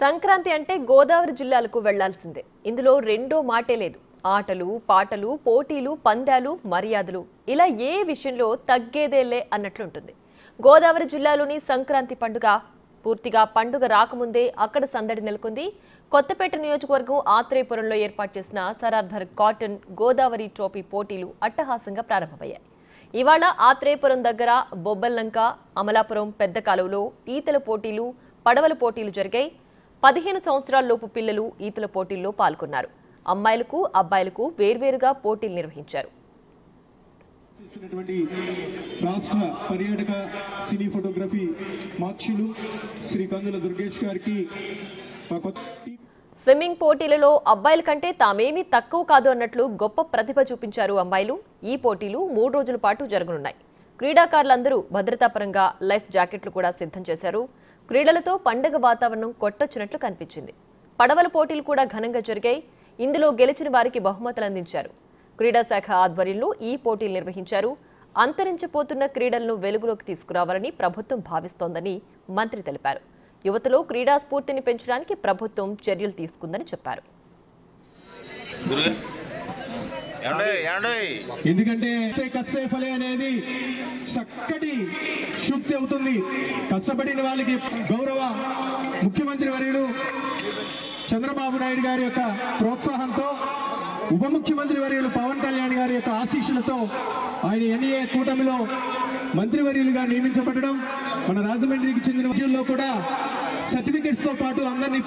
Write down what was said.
సంక్రాంతి అంటే గోదావరి జిల్లాలకు వెళ్లాల్సిందే. ఇందులో రెండో మాటే లేదు. ఆటలు, పాటలు, పోటీలు, పందాలు, మర్యాదలు ఇలా ఏ విషయంలో తగ్గేదేలే అన్నట్లుంటుంది. గోదావరి జిల్లాలోని సంక్రాంతి పండుగ పూర్తిగా పండుగ రాకముందే అక్కడ సందడి నెలకొంది. కొత్తపేట నియోజకవర్గం ఆత్రేయపురంలో ఏర్పాటు చేసిన సరార్ధర్ కాటన్ గోదావరి ట్రోఫీ పోటీలు అట్టహాసంగా ప్రారంభమయ్యాయి. ఇవాళ ఆత్రేయపురం దగ్గర బొబ్బల్లంక, అమలాపురం పెద్ద కాలువలో ఈతల పోటీలు, పడవల పోటీలు జరిగాయి. 15 సంవత్సరాలలోపు పిల్లలు ఈతల పోటీల్లో పాల్గొన్నారు. అమ్మాయిలకు, అబ్బాయిలకు వేర్వేరుగా పోటీలు నిర్వహించారు. రాష్ట్ర పర్యాటక సినీ ఫోటోగ్రఫీ మార్చులు శ్రీ కందుల దుర్గేష్ గారికి స్విమ్మింగ్ పోటీలలో అబ్బాయిల కంటే తామేమీ తక్కువ కాదు అన్నట్లు గొప్ప ప్రతిభ చూపించారు అమ్మాయిలు. ఈ పోటీలు 3 రోజుల పాటు జరగనున్నాయి. క్రీడాకారులందరూ భద్రతాపరంగా లైఫ్ జాకెట్లు కూడా సిద్ధం చేశారు. క్రీడలతో పండగ వాతావరణం కొట్టొచ్చినట్లు కనిపించింది. పడవల పోటీలు కూడా ఘనంగా జరిగాయి. ఇందులో గెలిచిన వారికి బహుమతులు అందించారు. క్రీడా శాఖ ఆధ్వర్యంలో ఈ పోటీలు నిర్వహించారు. అంతరించిపోతున్న క్రీడలను వెలుగులోకి తీసుకురావాలని ప్రభుత్వం భావిస్తోందని మంత్రి తెలిపారు. యువతలో క్రీడా స్ఫూర్తిని పెంచడానికి ప్రభుత్వం చర్యలు తీసుకుందని చెప్పారు. ఎందుకంటే కష్టే ఫలే అనేది చక్కటి శుద్ధి అవుతుంది. కష్టపడిన వాళ్ళకి గౌరవ ముఖ్యమంత్రి వర్యులు చంద్రబాబు నాయుడు గారి యొక్క ప్రోత్సాహంతో, ఉప ముఖ్యమంత్రి వర్యులు పవన్ కళ్యాణ్ గారి యొక్క ఆశీస్సులతో ఆయన ఎన్డీఏ కూటమిలో మంత్రివర్యులుగా నియమించబడడం, మన రాజమండ్రికి చెందిన విద్యుల్లో కూడా సర్టిఫికెట్స్తో పాటు అందరినీ